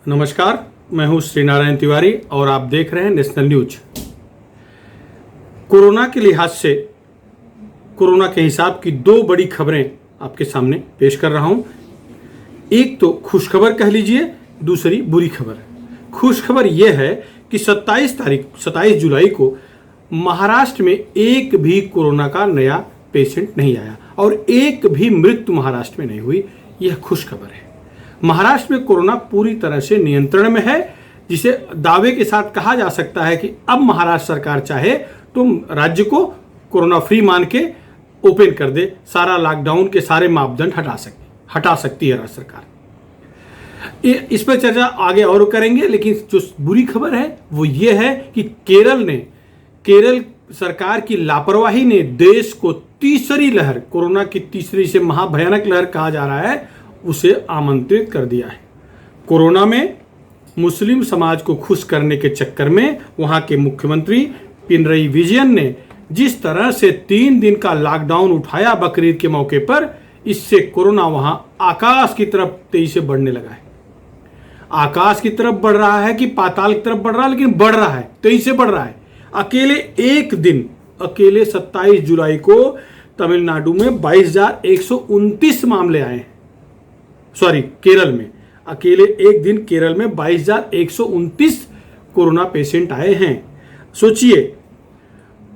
नमस्कार, मैं हूं श्री नारायण तिवारी और आप देख रहे हैं नेशनल न्यूज। कोरोना के लिहाज से कोरोना के हिसाब की दो बड़ी खबरें आपके सामने पेश कर रहा हूं। एक तो खुशखबर कह लीजिए, दूसरी बुरी खबर। खुशखबर यह है कि 27 जुलाई को महाराष्ट्र में एक भी कोरोना का नया पेशेंट नहीं आया और एक भी मृत्यु महाराष्ट्र में नहीं हुई। यह खुशखबर है। महाराष्ट्र में कोरोना पूरी तरह से नियंत्रण में है, जिसे दावे के साथ कहा जा सकता है कि अब महाराष्ट्र सरकार चाहे तो राज्य को कोरोना फ्री मान के ओपन कर दे, सारा लॉकडाउन के सारे मापदंड हटा सकती है राज्य सरकार। इस पर चर्चा आगे और करेंगे, लेकिन जो बुरी खबर है वो ये है कि केरल सरकार की लापरवाही ने देश को तीसरी लहर, कोरोना की तीसरी से महाभयानक लहर कहा जा रहा है, उसे आमंत्रित कर दिया है। कोरोना में मुस्लिम समाज को खुश करने के चक्कर में वहां के मुख्यमंत्री पिनरई विजयन ने जिस तरह से 3 दिन का लॉकडाउन उठाया बकरीद के मौके पर, इससे कोरोना वहां आकाश की तरफ तेजी से बढ़ने लगा है। आकाश की तरफ बढ़ रहा है कि पाताल की तरफ बढ़ रहा है, लेकिन बढ़ रहा है, तेजी से बढ़ रहा है। अकेले 27 जुलाई को तमिलनाडु में 22,129 मामले आए हैं। केरल में अकेले एक दिन केरल में 22,129 कोरोना पेशेंट आए हैं। सोचिए,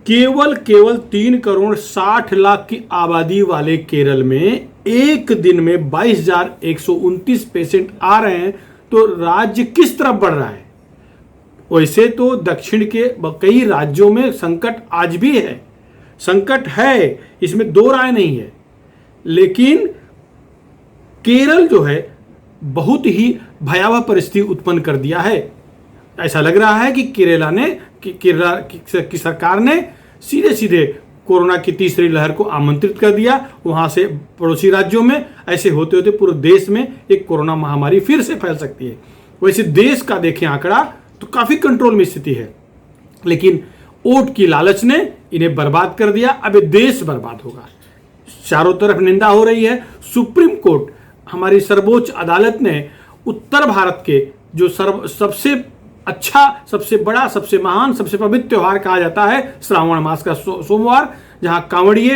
केवल 3 करोड़ 60 लाख की आबादी वाले केरल में एक दिन में 22,129 पेशेंट आ रहे हैं, तो राज्य किस तरफ बढ़ रहा है। वैसे तो दक्षिण के कई राज्यों में संकट आज भी है, संकट है, इसमें दो राय नहीं है, लेकिन केरल जो है बहुत ही भयावह परिस्थिति उत्पन्न कर दिया है। ऐसा लग रहा है कि केरला की सरकार ने सीधे कोरोना की तीसरी लहर को आमंत्रित कर दिया। वहां से पड़ोसी राज्यों में ऐसे होते होते पूरे देश में एक कोरोना महामारी फिर से फैल सकती है। वैसे देश का देखें आंकड़ा तो काफी कंट्रोल में स्थिति है, लेकिन वोट की लालच ने इन्हें बर्बाद कर दिया। अब ये देश बर्बाद होगा। चारों तरफ निंदा हो रही है। सुप्रीम कोर्ट, हमारी सर्वोच्च अदालत ने उत्तर भारत के जो सबसे अच्छा, सबसे बड़ा, सबसे महान, सबसे पवित्र त्योहार कहा जाता है श्रावण मास का सोमवार, जहां कांवड़िए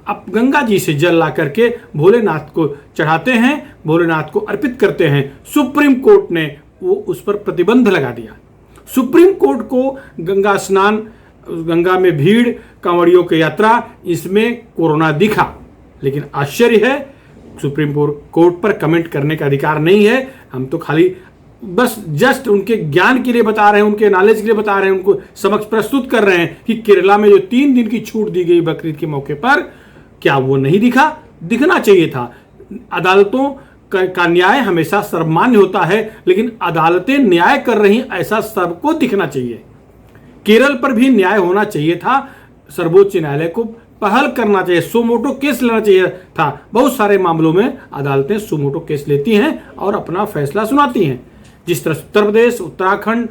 अब गंगा जी से जल ला करके भोलेनाथ को चढ़ाते हैं, भोलेनाथ को अर्पित करते हैं, सुप्रीम कोर्ट ने वो उस पर प्रतिबंध लगा दिया। सुप्रीम कोर्ट को गंगा स्नान, गंगा में भीड़, कांवड़ियों की यात्रा, इसमें कोरोना दिखा, लेकिन आश्चर्य है सुप्रीम कोर्ट पर कमेंट करने का अधिकार नहीं है। हम तो खाली बस जस्ट उनके ज्ञान के लिए बता रहे हैं, उनके नॉलेज के लिए बता रहे हैं, उनको समक्ष प्रस्तुत कर रहे हैं कि केरला में जो 3 दिन की छूट दी गई बकरीद के मौके पर, क्या वो नहीं दिखा? दिखना चाहिए था। अदालतों का न्याय हमेशा सर्वमान्य होता है, लेकिन अदालतें न्याय कर रही, ऐसा सबको दिखना चाहिए। केरल पर भी न्याय होना चाहिए था। सर्वोच्च न्यायालय को पहल करना चाहिए, सुमोटो केस लेना चाहिए था। बहुत सारे मामलों में अदालतें सुमोटो केस लेती हैं और अपना फैसला सुनाती हैं। जिस तरह उत्तर प्रदेश, उत्तराखंड,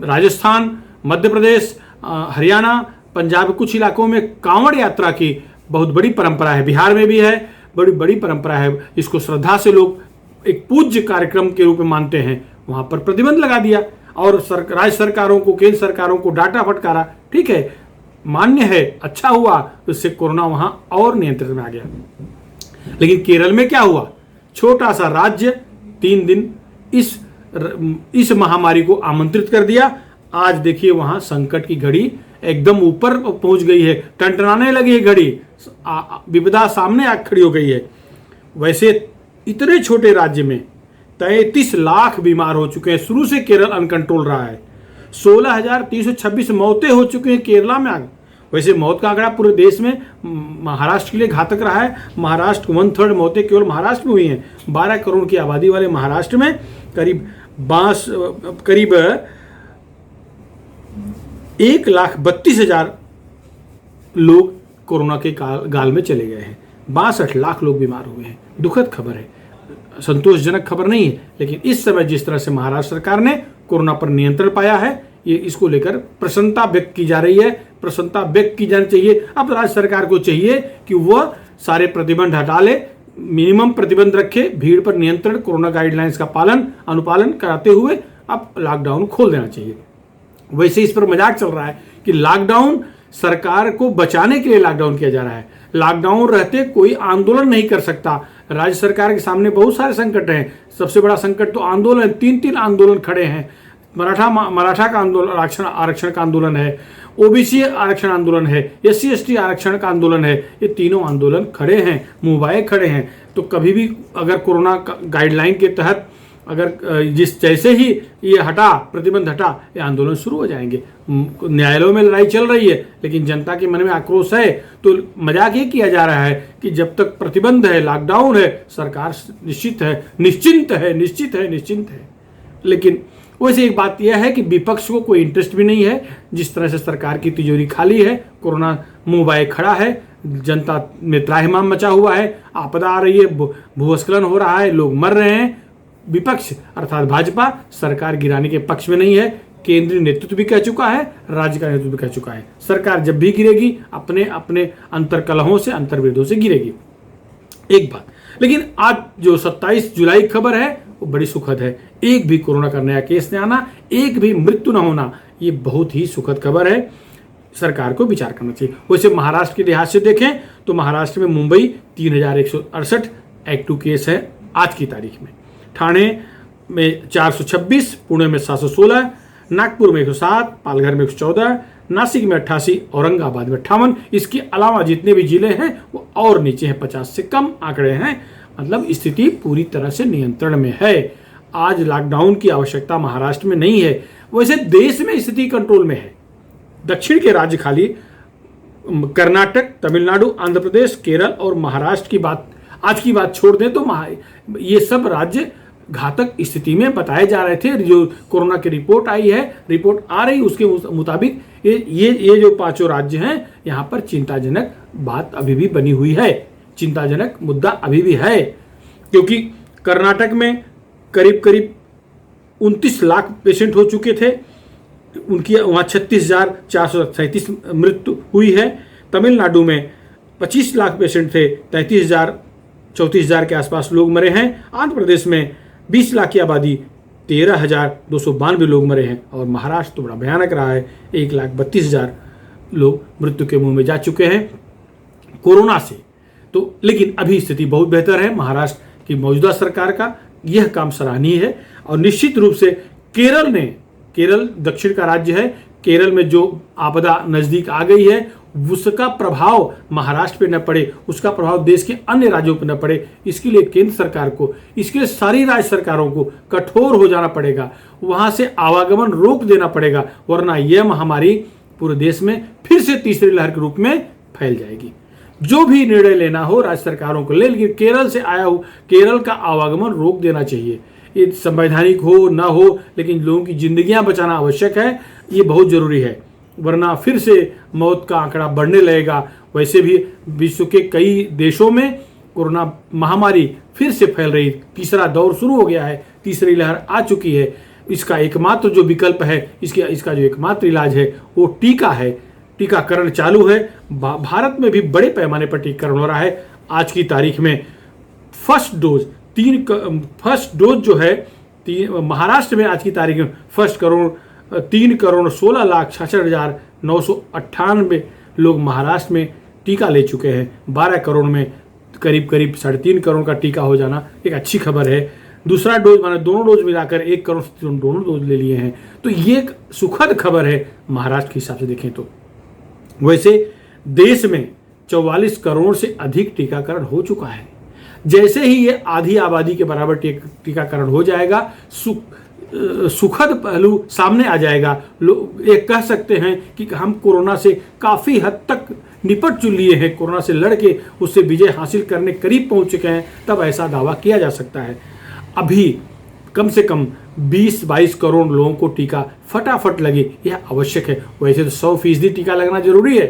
राजस्थान, मध्य प्रदेश, हरियाणा, पंजाब के कुछ इलाकों में कांवड़ यात्रा की बहुत बड़ी परंपरा है। बिहार में भी है, बड़ी बड़ी परंपरा है। इसको श्रद्धा से लोग एक पूज्य कार्यक्रम के रूप में मानते हैं। वहां पर प्रतिबंध लगा दिया और राज्य सरकारों को, केंद्र सरकारों को डांटा फटकारा। ठीक है, मान्य है, अच्छा हुआ, उससे कोरोना वहां और नियंत्रण में आ गया। लेकिन केरल में क्या हुआ? छोटा सा राज्य 3 दिन इस महामारी को आमंत्रित कर दिया। आज देखिए वहां संकट की घड़ी एकदम ऊपर पहुंच गई है, टनटनाने लगी है घड़ी, विपदा सामने आ खड़ी हो गई है। वैसे इतने छोटे राज्य में 33 लाख बीमार हो चुके हैं। शुरू से केरल अनकंट्रोल रहा है। 16,326 मौतें हो चुकी हैं केरला में। वैसे मौत का आंकड़ा पूरे देश में महाराष्ट्र के लिए घातक रहा है। महाराष्ट्र 1/3 मौतें केवल महाराष्ट्र में हुई हैं। 12 करोड़ की आबादी वाले महाराष्ट्र में करीब 1,32,000 लोग कोरोना के गाल में चले गए हैं। 62 लाख लोग बीमार हुए हैं। दुखद खबर है, संतोषजनक खबर नहीं है, लेकिन इस समय जिस तरह से महाराष्ट्र सरकार ने कोरोना पर नियंत्रण पाया है, ये इसको लेकर प्रसन्नता व्यक्त की जा रही है। प्रसन्नता व्यक्त की जानी चाहिए। अब राज्य सरकार को चाहिए कि वह सारे प्रतिबंध हटा ले, मिनिमम प्रतिबंध रखे, भीड़ पर नियंत्रण, कोरोना गाइडलाइंस का अनुपालन कराते हुए अब लॉकडाउन खोल देना चाहिए। वैसे इस पर मजाक चल रहा है कि लॉकडाउन सरकार को बचाने के लिए लॉकडाउन किया जा रहा है। लॉकडाउन रहते कोई आंदोलन नहीं कर सकता। राज्य सरकार के सामने बहुत सारे संकट हैं। सबसे बड़ा संकट तो आंदोलन, 3 आंदोलन खड़े हैं। मराठा का आंदोलन, आरक्षण का आंदोलन है, ओबीसी आरक्षण आंदोलन है, SC ST आरक्षण का आंदोलन है। ये तीनों आंदोलन खड़े हैं, मुंह खड़े हैं। तो कभी भी अगर कोरोना गाइडलाइन के तहत अगर जैसे ही ये प्रतिबंध हटा, ये आंदोलन शुरू हो जाएंगे। न्यायालयों में लड़ाई चल रही है, लेकिन जनता के मन में आक्रोश है। तो मजाक ये किया जा रहा है कि जब तक प्रतिबंध है, लॉकडाउन है, सरकार निश्चिंत है। लेकिन वैसे एक बात यह है कि विपक्ष को कोई इंटरेस्ट भी नहीं है। जिस तरह से सरकार की तिजोरी खाली है, कोरोना मुंह खड़ा है, जनता में त्राहिमाम मचा हुआ है, आपदा आ रही है, भूस्खलन हो रहा है, लोग मर रहे हैं। विपक्ष अर्थात भाजपा सरकार गिराने के पक्ष में नहीं है। केंद्रीय नेतृत्व भी कह चुका है, राज्य का नेतृत्व भी कह चुका है, सरकार जब भी गिरेगी अपने अपने अंतर्कलहों से, अंतर्विरोधों से गिरेगी। एक बात, लेकिन आज जो 27 जुलाई खबर है वो बड़ी सुखद है। एक भी कोरोना का नया केस न आना, एक भी मृत्यु न होना, ये बहुत ही सुखद खबर है। सरकार को विचार करना चाहिए। वैसे महाराष्ट्र के लिहाज से देखें तो महाराष्ट्र में मुंबई 3168 एक्टिव केस है आज की तारीख में, ठाणे में 426, पुणे में 716, नागपुर में 107, पालघर में 114, नासिक में 88, औरंगाबाद में 58। इसके अलावा जितने भी जिले हैं वो और नीचे हैं, 50 से कम आंकड़े हैं। मतलब स्थिति पूरी तरह से नियंत्रण में है। आज लॉकडाउन की आवश्यकता महाराष्ट्र में नहीं है। वैसे देश में स्थिति कंट्रोल में है। दक्षिण के राज्य खाली कर्नाटक, तमिलनाडु, आंध्र प्रदेश, केरल और महाराष्ट्र की बात, आज की बात छोड़ दें तो ये सब राज्य घातक स्थिति में बताए जा रहे थे। जो कोरोना की रिपोर्ट आई है, रिपोर्ट आ रही, उसके मुताबिक ये जो 5 राज्य हैं, यहाँ पर चिंताजनक बात अभी भी बनी हुई है, चिंताजनक मुद्दा अभी भी है। क्योंकि कर्नाटक में करीब 29 लाख पेशेंट हो चुके थे, उनकी वहाँ 36,437 मृत्यु हुई है। तमिलनाडु में 25 लाख पेशेंट थे, 34,000 के आसपास लोग मरे हैं। आंध्र प्रदेश में 20 लाख की आबादी, 13,292 लोग मरे हैं। और महाराष्ट्र तो बड़ा भयानक रहा है, 1,32,000 लोग मृत्यु के मुंह में जा चुके हैं कोरोना से। तो लेकिन अभी स्थिति बहुत बेहतर है। महाराष्ट्र की मौजूदा सरकार का यह काम सराहनीय है। और निश्चित रूप से केरल दक्षिण का राज्य है, केरल में जो आपदा नजदीक आ गई है उसका प्रभाव महाराष्ट्र पे न पड़े, उसका प्रभाव देश के अन्य राज्यों पर न पड़े, इसके लिए केंद्र सरकार को, इसके लिए सारी राज्य सरकारों को कठोर हो जाना पड़ेगा। वहां से आवागमन रोक देना पड़ेगा, वरना यह महामारी पूरे देश में फिर से तीसरी लहर के रूप में फैल जाएगी। जो भी निर्णय लेना हो राज्य सरकारों को ले, लेकिन केरल से आया हो, केरल का आवागमन रोक देना चाहिए। ये संवैधानिक हो ना हो, लेकिन लोगों की जिंदगियां बचाना आवश्यक है, ये बहुत जरूरी है, वरना फिर से मौत का आंकड़ा बढ़ने लगेगा। वैसे भी विश्व के कई देशों में कोरोना महामारी फिर से फैल रही, तीसरा दौर शुरू हो गया है, तीसरी लहर आ चुकी है। इसका एकमात्र जो विकल्प है, इसका जो एकमात्र इलाज है वो टीका है। टीकाकरण चालू है, भारत में भी बड़े पैमाने पर टीकाकरण हो रहा है। आज की तारीख में फर्स्ट डोज जो है महाराष्ट्र में आज की तारीख में 3,16,66,998 लोग महाराष्ट्र में टीका ले चुके हैं। 12 करोड़ में करीब 3.5 करोड़ का टीका हो जाना एक अच्छी खबर है। दूसरा डोज माने दोनों डोज मिलाकर 1 करोड़ दोनों डोज ले लिए हैं, तो ये एक सुखद खबर है महाराष्ट्र के हिसाब से देखें तो। वैसे देश में 44 करोड़ से अधिक टीकाकरण हो चुका है। जैसे ही ये आधी आबादी के बराबर टीकाकरण हो जाएगा, सुखद पहलू सामने आ जाएगा। लोग ये कह सकते हैं कि हम कोरोना से काफ़ी हद तक निपट लिए हैं, कोरोना से लड़के उससे विजय हासिल करने करीब पहुंच चुके हैं, तब ऐसा दावा किया जा सकता है। अभी कम से कम 20-22 करोड़ लोगों को टीका फटाफट लगे, यह आवश्यक है। वैसे तो 100% टीका लगना जरूरी है,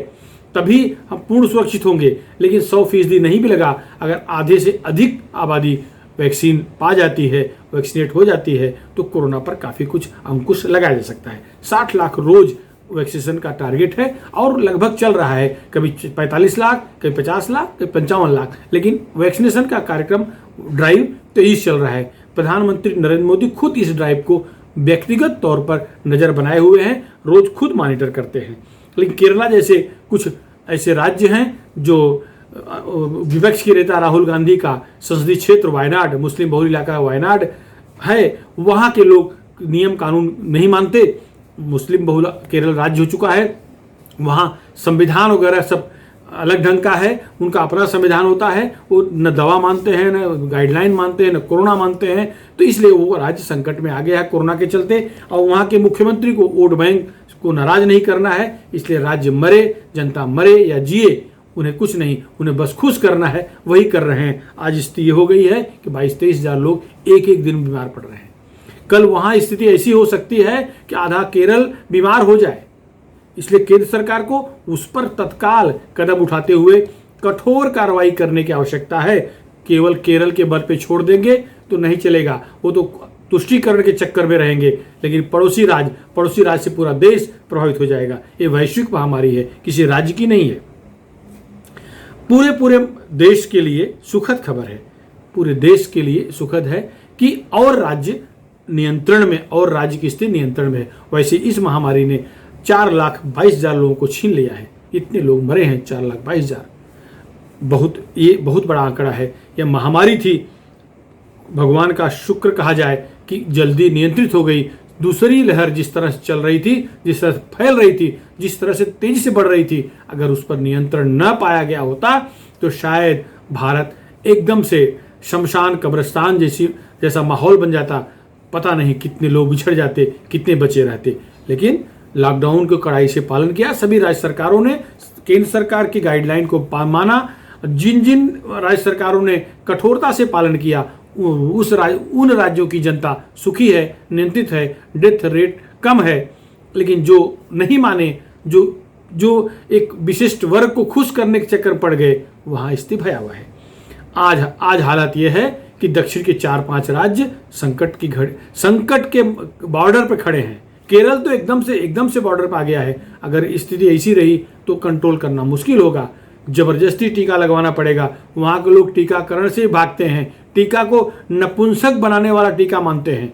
तभी हम पूर्ण सुरक्षित होंगे। लेकिन 100% नहीं भी लगा, अगर आधे से अधिक आबादी वैक्सीन पा जाती है, वैक्सीनेट हो जाती है, तो कोरोना पर काफ़ी कुछ अंकुश लगाया जा सकता है। 60 लाख रोज वैक्सीनेशन का टारगेट है और लगभग चल रहा है, कभी 45 लाख, कभी 50 लाख, कभी 55 लाख, लेकिन वैक्सीनेशन का कार्यक्रम ड्राइव तेज चल रहा है। प्रधानमंत्री नरेंद्र मोदी खुद इस ड्राइव को व्यक्तिगत तौर पर नज़र बनाए हुए हैं, रोज खुद मॉनिटर करते हैं। लेकिन केरला जैसे कुछ ऐसे राज्य हैं जो विपक्ष के नेता राहुल गांधी का संसदीय क्षेत्र वायनाड, मुस्लिम बहुल इलाका वायनाड है, वहाँ के लोग नियम कानून नहीं मानते। मुस्लिम बहुल केरल राज्य हो चुका है, वहाँ संविधान वगैरह सब अलग ढंग का है, उनका अपना संविधान होता है, वो न दवा मानते हैं, न गाइडलाइन मानते हैं, न कोरोना मानते हैं। तो इसलिए वो राज्य संकट में आ गया है कोरोना के चलते, और वहाँ के मुख्यमंत्री को वोट बैंक को नाराज नहीं करना है, इसलिए राज्य मरे, जनता मरे या जिए, उन्हें कुछ नहीं, उन्हें बस खुश करना है, वही कर रहे हैं। आज स्थिति हो गई है कि 22-23 हज़ार लोग एक एक दिन बीमार पड़ रहे हैं। कल वहाँ स्थिति ऐसी हो सकती है कि आधा केरल बीमार हो जाए, इसलिए केंद्र सरकार को उस पर तत्काल कदम उठाते हुए कठोर कार्रवाई करने की आवश्यकता है। केवल केरल के बल पे छोड़ देंगे तो नहीं चलेगा, वो तो तुष्टीकरण के चक्कर में रहेंगे, लेकिन पड़ोसी राज्य से पूरा देश प्रभावित हो जाएगा। ये वैश्विक महामारी है, किसी राज्य की नहीं है। पूरे देश के लिए सुखद खबर है, पूरे देश के लिए सुखद है कि और राज्य नियंत्रण में, और राज्य की स्थिति नियंत्रण में है। वैसे इस महामारी ने 4,22,000 लोगों को छीन लिया है, इतने लोग मरे हैं 4,22,000। ये बहुत बड़ा आंकड़ा है। यह महामारी थी, भगवान का शुक्र कहा जाए कि जल्दी नियंत्रित हो गई। दूसरी लहर जिस तरह से चल रही थी, जिस तरह से फैल रही थी, जिस तरह से तेजी से बढ़ रही थी, अगर उस पर नियंत्रण न पाया गया होता तो शायद भारत एकदम से शमशान कब्रिस्तान जैसा माहौल बन जाता। पता नहीं कितने लोग बिछड़ जाते, कितने बचे रहते। लेकिन लॉकडाउन को कड़ाई से पालन किया सभी राज्य सरकारों ने, केंद्र सरकार की गाइडलाइन को माना। जिन राज्य सरकारों ने कठोरता से पालन किया, उन राज्यों की जनता सुखी है, नियंत्रित है, डेथ रेट कम है। लेकिन जो नहीं माने, जो एक विशिष्ट वर्ग को खुश करने के चक्कर पड़ गए, वहाँ स्थिति भयावह है। आज हालत यह है कि दक्षिण के 4-5 राज्य संकट के बॉर्डर पर खड़े हैं। केरल तो एकदम से बॉर्डर पर आ गया है। अगर स्थिति ऐसी रही तो कंट्रोल करना मुश्किल होगा, जबरदस्ती टीका लगवाना पड़ेगा। वहाँ के लोग टीकाकरण से भागते हैं, टीका को नपुंसक बनाने वाला टीका मानते हैं।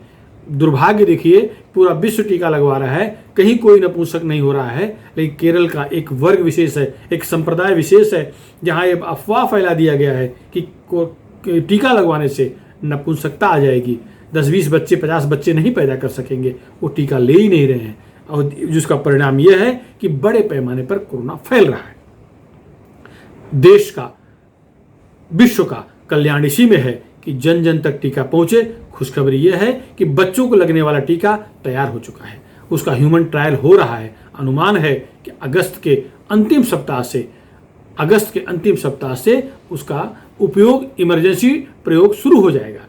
दुर्भाग्य देखिए, पूरा विश्व टीका लगवा रहा है, कहीं कोई नपुंसक नहीं हो रहा है। लेकिन केरल का एक वर्ग विशेष है, एक संप्रदाय विशेष है, जहाँ ये अफवाह फैला दिया गया है कि टीका लगवाने से नपुंसकता आ जाएगी, 10-20 बच्चे 50 बच्चे नहीं पैदा कर सकेंगे। वो टीका ले ही नहीं रहे हैं, और जिसका परिणाम यह है कि बड़े पैमाने पर कोरोना फैल रहा है। देश का, विश्व का कल्याण इसी में है कि जन जन तक टीका पहुंचे। खुशखबरी यह है कि बच्चों को लगने वाला टीका तैयार हो चुका है, उसका ह्यूमन ट्रायल हो रहा है। अनुमान है कि अगस्त के अंतिम सप्ताह से उसका उपयोग, इमरजेंसी प्रयोग शुरू हो जाएगा।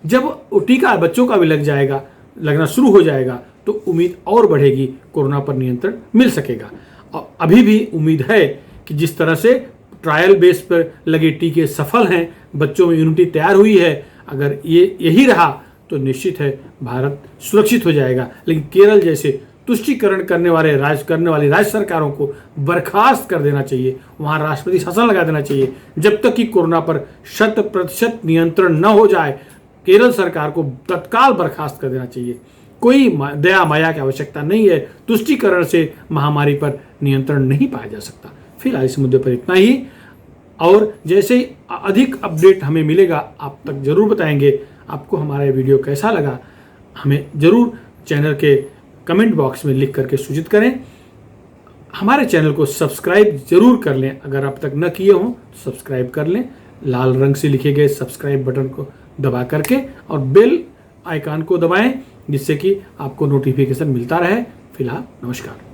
जब वो टीका बच्चों का भी लगना शुरू हो जाएगा तो उम्मीद और बढ़ेगी, कोरोना पर नियंत्रण मिल सकेगा। और अभी भी उम्मीद है कि जिस तरह से ट्रायल बेस पर लगे टीके सफल हैं, बच्चों में इम्यूनिटी तैयार हुई है, अगर यही रहा तो निश्चित है भारत सुरक्षित हो जाएगा। लेकिन केरल जैसे तुष्टीकरण करने वाली राज्य सरकारों को बर्खास्त कर देना चाहिए, वहाँ राष्ट्रपति शासन लगा देना चाहिए। जब तक कि कोरोना पर 100% नियंत्रण न हो जाए, केरल सरकार को तत्काल बर्खास्त कर देना चाहिए। कोई दया माया की आवश्यकता नहीं है, तुष्टीकरण से महामारी पर नियंत्रण नहीं पाया जा सकता। फिलहाल इस मुद्दे पर इतना ही, और जैसे ही अधिक अपडेट हमें मिलेगा आप तक जरूर बताएंगे। आपको हमारा ये वीडियो कैसा लगा हमें जरूर चैनल के कमेंट बॉक्स में लिख करके सूचित करें। हमारे चैनल को सब्सक्राइब जरूर कर लें, अगर अब तक न किए हों तो सब्सक्राइब कर लें, लाल रंग से लिखे गए सब्सक्राइब बटन को दबा करके, और बेल आइकन को दबाएं जिससे कि आपको नोटिफिकेशन मिलता रहे। फिलहाल नमस्कार।